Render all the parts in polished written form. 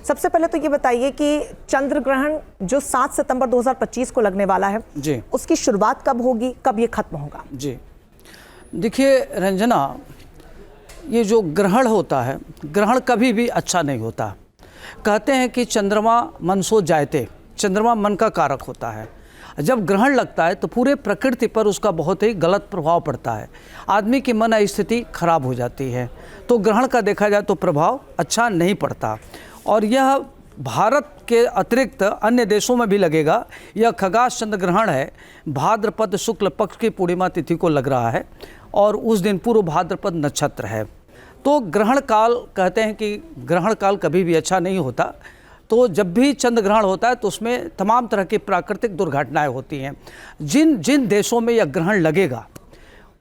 सबसे पहले तो ये बताइए कि चंद्र ग्रहण जो 7 सितंबर 2025 को लगने वाला है जी, उसकी शुरुआत कब होगी, कब ये खत्म होगा? जी देखिए रंजना, ये जो ग्रहण होता है, ग्रहण कभी भी अच्छा नहीं होता। कहते हैं कि चंद्रमा मनसो जायते, चंद्रमा मन का कारक होता है। जब ग्रहण लगता है तो पूरे प्रकृति पर उसका बहुत ही गलत प्रभाव पड़ता है, आदमी की मन स्थिति खराब हो जाती है। तो ग्रहण का देखा जाए तो प्रभाव अच्छा नहीं पड़ता, और यह भारत के अतिरिक्त अन्य देशों में भी लगेगा। यह खगास चंद्र ग्रहण है, भाद्रपद शुक्ल पक्ष की पूर्णिमा तिथि को लग रहा है, और उस दिन पूर्व भाद्रपद नक्षत्र है। तो ग्रहण काल, कहते हैं कि ग्रहण काल कभी भी अच्छा नहीं होता। तो जब भी चंद्र ग्रहण होता है तो उसमें तमाम तरह की प्राकृतिक दुर्घटनाएं होती हैं। जिन जिन देशों में यह ग्रहण लगेगा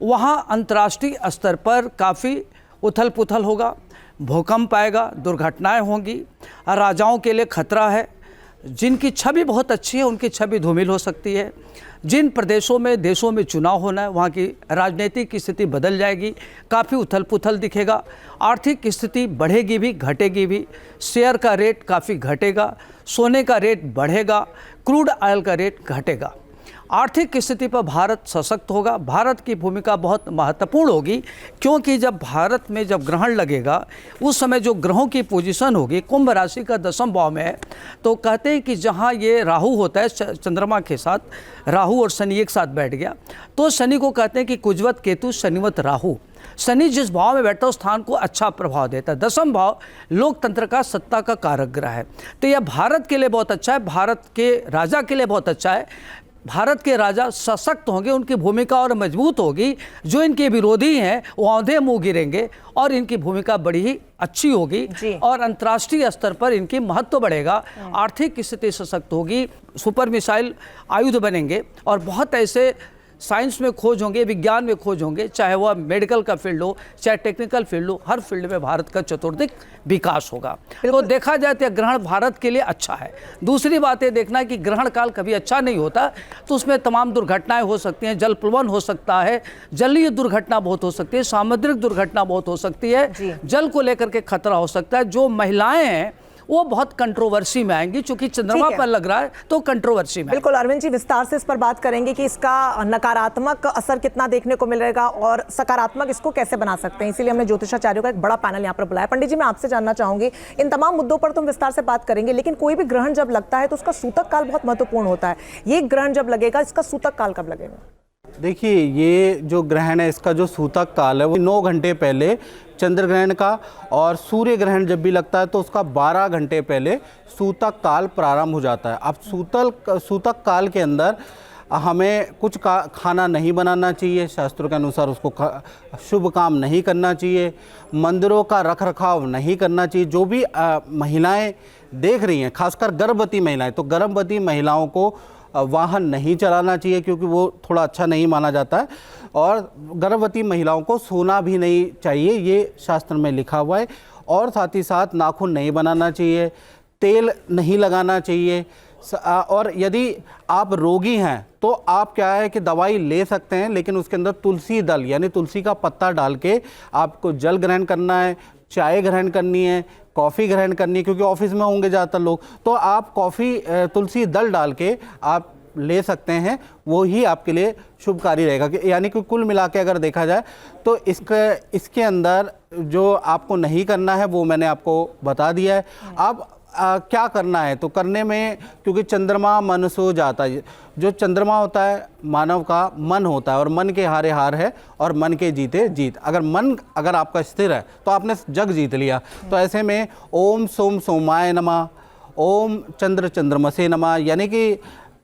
वहाँ अंतर्राष्ट्रीय स्तर पर काफ़ी उथल पुथल होगा, भूकंप आएगा, दुर्घटनाएं होंगी, राजाओं के लिए खतरा है। जिनकी छवि बहुत अच्छी है उनकी छवि धूमिल हो सकती है। जिन प्रदेशों में, देशों में चुनाव होना है वहाँ की राजनीतिक की स्थिति बदल जाएगी, काफ़ी उथल पुथल दिखेगा। आर्थिक स्थिति बढ़ेगी भी घटेगी भी, शेयर का रेट काफ़ी घटेगा, सोने का रेट बढ़ेगा, क्रूड ऑयल का रेट घटेगा। आर्थिक स्थिति पर भारत सशक्त होगा। भारत की भूमिका बहुत महत्वपूर्ण होगी, क्योंकि जब भारत में जब ग्रहण लगेगा उस समय जो ग्रहों की पोजीशन होगी, कुंभ राशि का 10वें भाव में है, तो कहते हैं कि जहाँ ये राहु होता है चंद्रमा के साथ, राहु और शनि एक साथ बैठ गया, तो शनि को कहते हैं कि कुजवत केतु शनिवत राहु। शनि जिस भाव में बैठता है उस स्थान को अच्छा प्रभाव देता है। 10वां भाव लोकतंत्र का, सत्ता का कारक ग्रह है। तो यह भारत के लिए बहुत अच्छा है, भारत के राजा के लिए बहुत अच्छा है। भारत के राजा सशक्त होंगे, उनकी भूमिका और मजबूत होगी। जो इनके विरोधी हैं वो औंधे मुंह गिरेंगे, और इनकी भूमिका बड़ी ही अच्छी होगी, और अंतर्राष्ट्रीय स्तर पर इनकी महत्व बढ़ेगा। आर्थिक स्थिति सशक्त होगी, सुपर मिसाइल आयुध बनेंगे, और बहुत ऐसे साइंस में खोज होंगे, विज्ञान में खोज होंगे, चाहे वह मेडिकल का फील्ड हो, चाहे टेक्निकल फील्ड हो, हर फील्ड में भारत का चतुर्दिक विकास होगा। तो देखा जाए तो ग्रहण भारत के लिए अच्छा है। दूसरी बात ये देखना है कि ग्रहण काल कभी अच्छा नहीं होता, तो उसमें तमाम दुर्घटनाएं हो सकती हैं। जल प्लवन हो सकता है, जलीय दुर्घटना बहुत हो सकती है, सामुद्रिक दुर्घटना बहुत हो सकती है, जल को लेकर के खतरा हो सकता है। जो महिलाएं हैं वो बहुत कंट्रोवर्सी में आएंगी, क्योंकि चंद्रमा पर लग रहा है तो कंट्रोवर्सी में। बिल्कुल अरविंद जी, विस्तार से इस पर बात करेंगे कि इसका नकारात्मक असर कितना देखने को मिलेगा और सकारात्मक इसको कैसे बना सकते हैं। इसीलिए हमने ज्योतिषाचार्यों का एक बड़ा पैनल यहाँ पर बुलाया। पंडित जी, मैं आपसे जानना चाहूंगी, इन तमाम मुद्दों पर तुम विस्तार से बात करेंगे, लेकिन कोई भी ग्रहण जब लगता है तो उसका सूतक काल बहुत महत्वपूर्ण होता है। ये ग्रहण जब लगेगा, इसका सूतक काल कब लगेगा? देखिए, ये जो ग्रहण है इसका जो सूतक काल है वो 9 घंटे पहले चंद्र ग्रहण का, और सूर्य ग्रहण जब भी लगता है तो उसका 12 घंटे पहले सूतक काल प्रारंभ हो जाता है। अब सूतक काल के अंदर हमें कुछ खाना नहीं बनाना चाहिए, शास्त्रों के अनुसार उसको शुभ काम नहीं करना चाहिए, मंदिरों का रखरखाव नहीं करना चाहिए। जो भी महिलाएं देख रही हैं, खासकर गर्भवती महिलाएं, तो गर्भवती महिलाओं को वाहन नहीं चलाना चाहिए, क्योंकि वो थोड़ा अच्छा नहीं माना जाता है। और गर्भवती महिलाओं को सोना भी नहीं चाहिए, ये शास्त्र में लिखा हुआ है। और साथ ही साथ नाखून नहीं बनाना चाहिए, तेल नहीं लगाना चाहिए। और यदि आप रोगी हैं तो आप क्या है कि दवाई ले सकते हैं, लेकिन उसके अंदर तुलसी दल यानी तुलसी का पत्ता डाल के आपको जल ग्रहण करना है, चाय ग्रहण करनी है, कॉफ़ी ग्रहण करनी है, क्योंकि ऑफिस में होंगे ज़्यादातर लोग, तो आप तुलसी दल डाल के आप ले सकते हैं। वो ही आपके लिए शुभकारी रहेगा। यानी कि कुल मिला के अगर देखा जाए तो इसके अंदर जो आपको नहीं करना है वो मैंने आपको बता दिया है। अब क्या करना है, तो करने में, क्योंकि चंद्रमा मन सो जाता है। जो चंद्रमा होता है मानव का मन होता है, और मन के हारे हार है और मन के जीते जीत। अगर आपका स्थिर है तो आपने जग जीत लिया। तो ऐसे में ओम सोम सोमाय नमः, ओम चंद्र चंद्रमसे नमः, यानी कि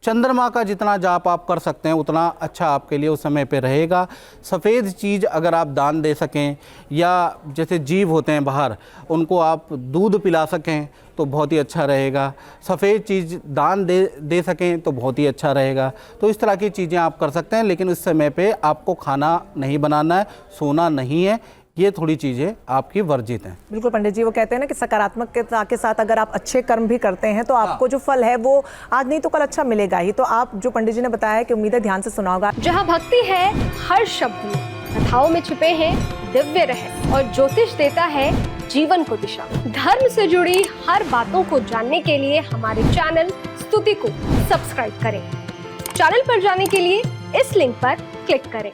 चंद्रमा का जितना जाप आप कर सकते हैं उतना अच्छा आपके लिए उस समय पे रहेगा। सफ़ेद चीज़ अगर आप दान दे सकें, या जैसे जीव होते हैं बाहर, उनको आप दूध पिला सकें तो बहुत ही अच्छा रहेगा। सफ़ेद चीज़ दान दे सकें तो बहुत ही अच्छा रहेगा। तो इस तरह की चीज़ें आप कर सकते हैं, लेकिन इस समय पे आपको खाना नहीं बनाना है, सोना नहीं है, ये थोड़ी चीज़ें आपकी वर्जित हैं। बिल्कुल पंडित जी, वो कहते हैं ना कि सकारात्मकता के साथ अगर आप अच्छे कर्म भी करते हैं तो आपको जो फल है वो आज नहीं तो कल अच्छा मिलेगा ही। तो आप जो पंडित जी ने बताया है कि उम्मीद है ध्यान से सुना होगा। जहाँ भक्ति है हर शब्द में, कथाओं में छुपे हैं दिव्य रहस्य, और ज्योतिष देता है जीवन को दिशा। धर्म से जुड़ी हर बातों को जानने के लिए हमारे चैनल स्तुति को सब्सक्राइब करें। चैनल पर जाने के लिए इस लिंक पर क्लिक करें।